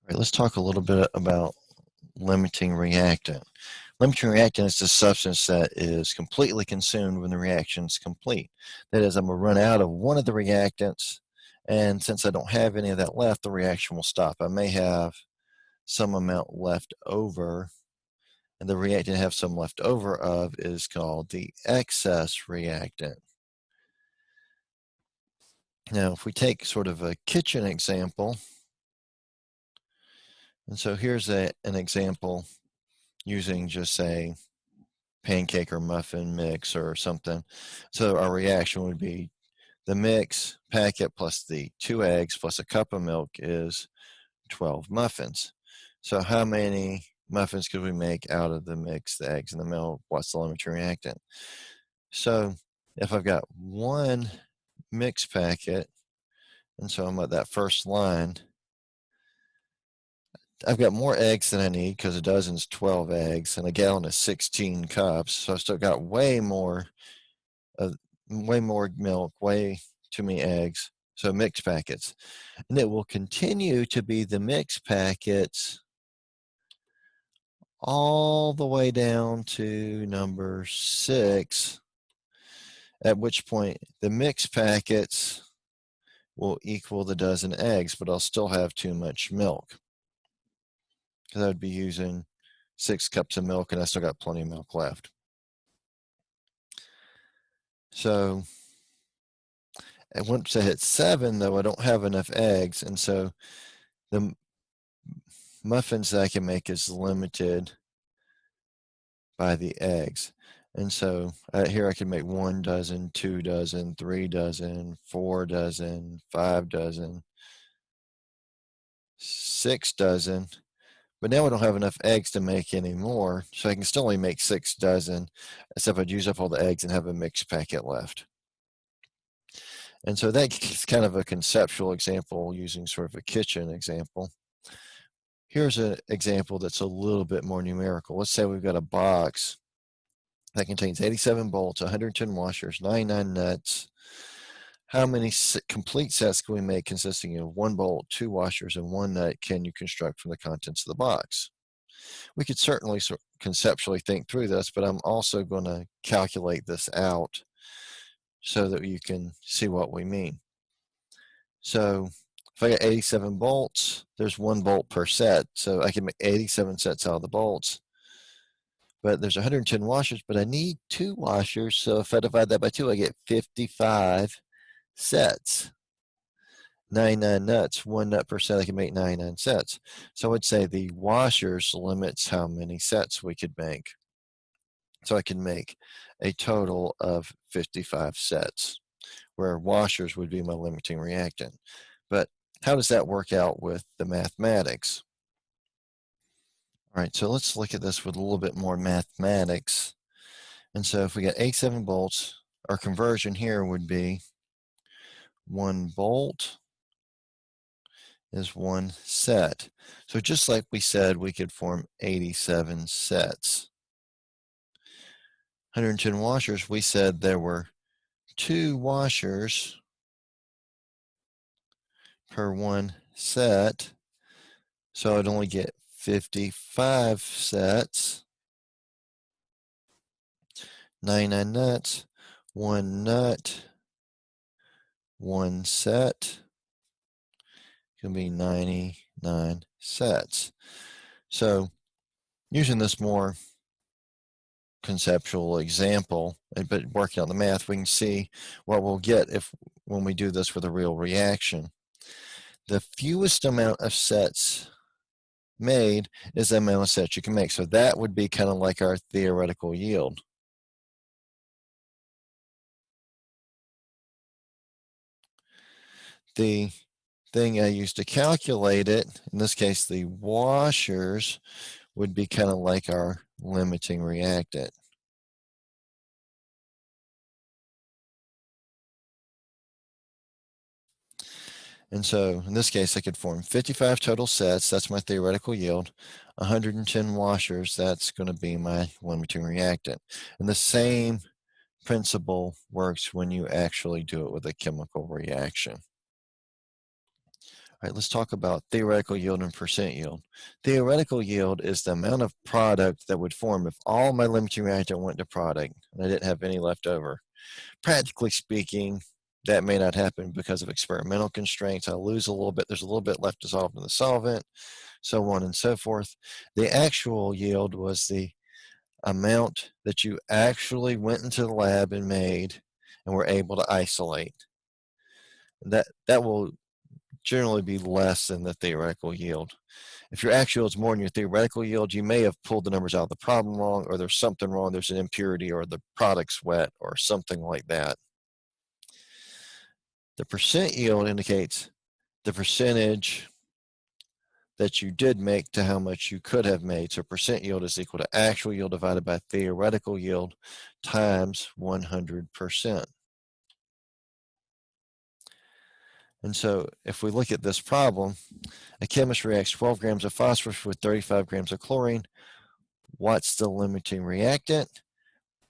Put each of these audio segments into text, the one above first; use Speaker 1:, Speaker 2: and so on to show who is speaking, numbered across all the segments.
Speaker 1: All right, let's talk a little bit about limiting reactant. Limiting reactant is the substance that is completely consumed when the reaction is complete. That is, I'm going to run out of one of the reactants, and since I don't have any of that left, the reaction will stop. I may have some amount left over, and the reactant I have some left over of is called the excess reactant. Now, if we take sort of a kitchen example, and so here's an example using just say pancake or muffin mix or something. So our reaction would be the mix packet plus the 2 eggs plus a cup of milk is 12 muffins. So how many muffins could we make out of the mix, the eggs and the milk? What's the limiting reactant? So if I've got one mix packet, and so I'm at that first line, I've got more eggs than I need because a dozen's 12 eggs and a gallon is 16 cups. So I've still got way more milk, way too many eggs. So mixed packets. And it will continue to be the mixed packets all the way down to number 6, at which point the mixed packets will equal the dozen eggs, but I'll still have too much milk because I would be using 6 cups of milk and I still got plenty of milk left. So once I hit 7, though, I don't have enough eggs, and so the muffins that I can make is limited by the eggs. And so here I can make 1 dozen, 2 dozen, 3 dozen, 4 dozen, 5 dozen, 6 dozen. But now I don't have enough eggs to make any more, so I can still only make 6 dozen, except I'd use up all the eggs and have a mixed packet left. And so that's kind of a conceptual example using sort of a kitchen example. Here's an example that's a little bit more numerical. Let's say we've got a box that contains 87 bolts, 110 washers, 99 nuts. How many complete sets can we make consisting of 1 bolt, 2 washers, and 1 nut can you construct from the contents of the box? We could certainly conceptually think through this, but I'm also going to calculate this out so that you can see what we mean. So if I got 87 bolts, there's 1 bolt per set, so I can make 87 sets out of the bolts. But there's 110 washers, but I need 2 washers, so if I divide that by 2, I get 55 sets. 99 nuts, 1 nut per set, I can make 99 sets. So I would say the washers limits how many sets we could make. So I can make a total of 55 sets, where washers would be my limiting reactant. But how does that work out with the mathematics? All right, so let's look at this with a little bit more mathematics. And so if we got 87 bolts, our conversion here would be 1 bolt is 1 set. So just like we said, we could form 87 sets. 110 washers, we said there were 2 washers per 1 set. So I'd only get 55 sets. 99 nuts, 1 nut, 1 set. Going to be 99 sets. So using this more conceptual example, but working out the math, we can see what we'll get when we do this with a real reaction. The fewest amount of sets made is the amount of sets you can make. So that would be kind of like our theoretical yield. The thing I used to calculate it, in this case the washers, would be kind of like our limiting reactant. And so in this case I could form 55 total sets, that's my theoretical yield, 110 washers, that's going to be my limiting reactant. And the same principle works when you actually do it with a chemical reaction. All right, let's talk about theoretical yield and percent yield. Theoretical yield is the amount of product that would form if all my limiting reactant went to product and I didn't have any left over. Practically speaking, that may not happen because of experimental constraints. I'll lose a little bit. There's a little bit left dissolved in the solvent, so on and so forth. The actual yield was the amount that you actually went into the lab and made and were able to isolate. That will generally be less than the theoretical yield. If your actual is more than your theoretical yield, you may have pulled the numbers out of the problem wrong, or there's something wrong, there's an impurity, or the product's wet, or something like that. The percent yield indicates the percentage that you did make to how much you could have made. So percent yield is equal to actual yield divided by theoretical yield times 100%. And so if we look at this problem, a chemist reacts 12 grams of phosphorus with 35 grams of chlorine. What's the limiting reactant?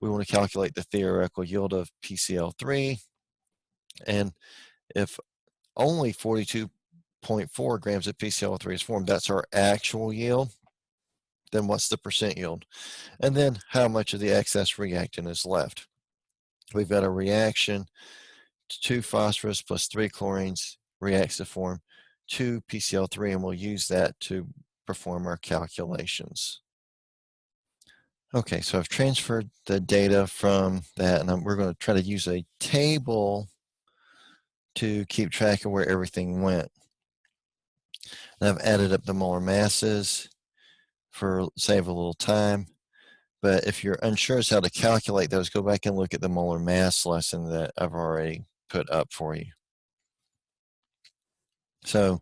Speaker 1: We want to calculate the theoretical yield of PCl3. And if only 42.4 grams of PCl3 is formed, that's our actual yield. Then what's the percent yield? And then how much of the excess reactant is left? We've got a reaction, 2 phosphorus plus 3 chlorines reacts to form 2 PCl3, and we'll use that to perform our calculations. Okay, so I've transferred the data from that, and we're going to try to use a table to keep track of where everything went. And I've added up the molar masses for save a little time. But if you're unsure as how to calculate those, go back and look at the molar mass lesson that I've already put up for you. So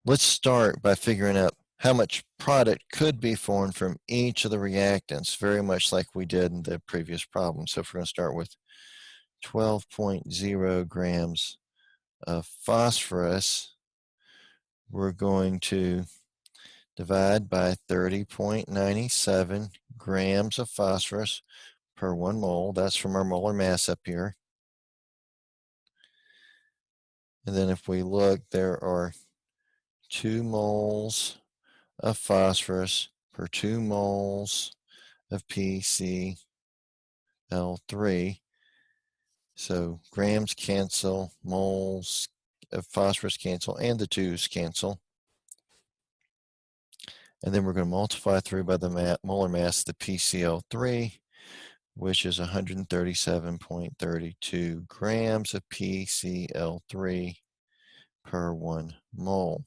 Speaker 1: let's start by figuring out how much product could be formed from each of the reactants, very much like we did in the previous problem. So if we're going to start with 12.0 grams of phosphorus, we're going to divide by 30.97 grams of phosphorus per 1 mole. That's from our molar mass up here. And then if we look, there are 2 moles of phosphorus per 2 moles of PCl3. So grams cancel, moles of phosphorus cancel, and the 2's cancel. And then we're going to multiply through by the molar mass of the PCl3, which is 137.32 grams of PCl3 per 1 mole.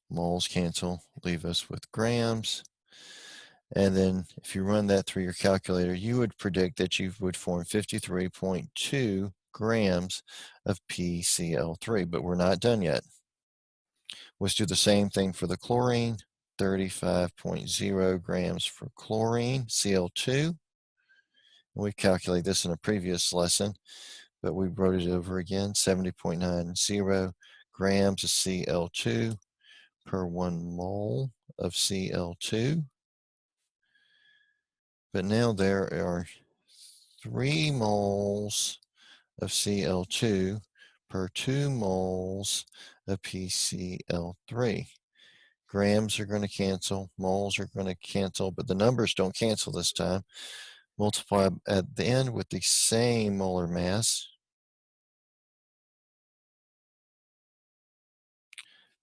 Speaker 1: Moles cancel, leave us with grams. And then if you run that through your calculator, you would predict that you would form 53.2 grams of PCl3, but we're not done yet. Let's do the same thing for the chlorine, 35.0 grams for chlorine, Cl2. We calculated this in a previous lesson, but we wrote it over again, 70.90 grams of Cl2 per 1 mole of Cl2. But now there are 3 moles of Cl2 per 2 moles of PCl3. Grams are going to cancel, moles are going to cancel, but the numbers don't cancel this time. Multiply at the end with the same molar mass.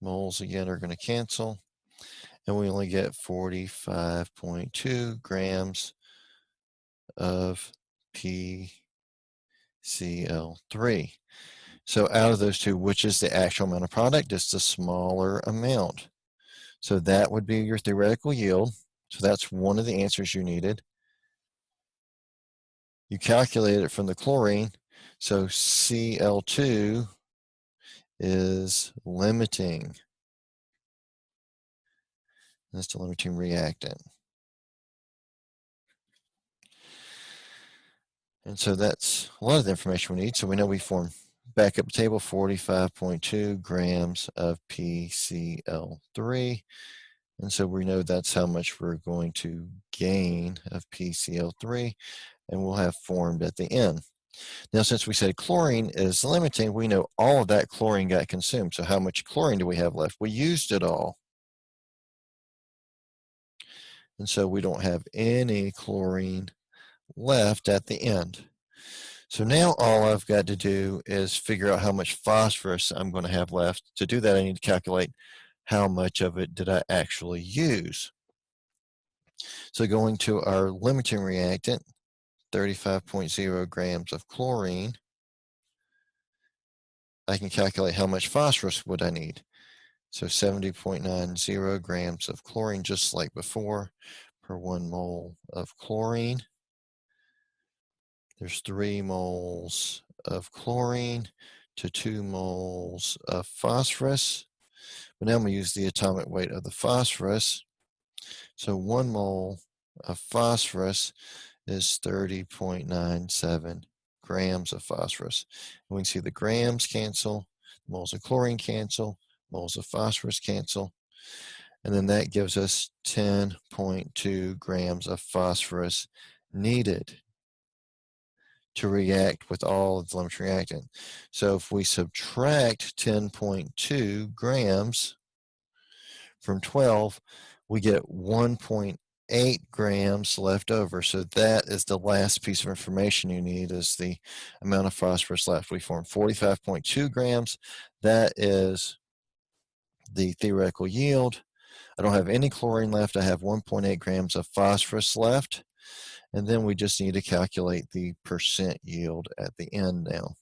Speaker 1: Moles again are going to cancel, and we only get 45.2 grams of PCl3. So out of those two, which is the actual amount of product? It's the smaller amount. So that would be your theoretical yield. So that's one of the answers you needed. You calculate it from the chlorine. So Cl2 is limiting. That's the limiting reactant. And so that's a lot of the information we need. So we know we form backup table 45.2 grams of PCl3. And so we know that's how much we're going to gain of PCl3, and we'll have formed at the end. Now, since we said chlorine is limiting, we know all of that chlorine got consumed. So how much chlorine do we have left? We used it all. And so we don't have any chlorine left at the end. So now all I've got to do is figure out how much phosphorus I'm going to have left. To do that, I need to calculate how much of it did I actually use. So going to our limiting reactant, 35.0 grams of chlorine, I can calculate how much phosphorus would I need. So 70.90 grams of chlorine, just like before, per 1 mole of chlorine. There's 3 moles of chlorine to 2 moles of phosphorus. But now I'm going to use the atomic weight of the phosphorus. So 1 mole of phosphorus is 30.97 grams of phosphorus. And we can see the grams cancel, moles of chlorine cancel, moles of phosphorus cancel, and then that gives us 10.2 grams of phosphorus needed to react with all of the limiting reactant. So if we subtract 10.2 grams from 12, we get 1.8 grams left over. So that is the last piece of information you need, is the amount of phosphorus left. We formed 45.2 grams. That is the theoretical yield. I don't have any chlorine left. I have 1.8 grams of phosphorus left. And then we just need to calculate the percent yield at the end now.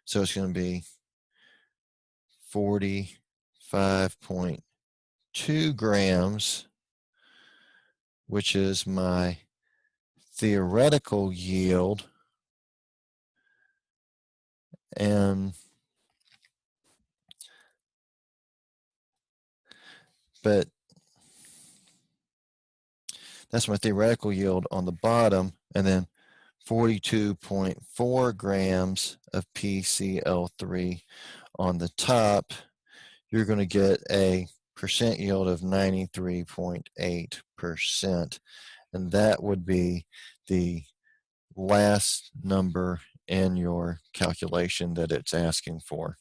Speaker 1: So it's going to be 45.2 grams, which is my theoretical yield. But that's my theoretical yield on the bottom, and then 42.4 grams of PCl3 on the top. You're going to get a percent yield of 93.8%, and that would be the last number in your calculation that it's asking for.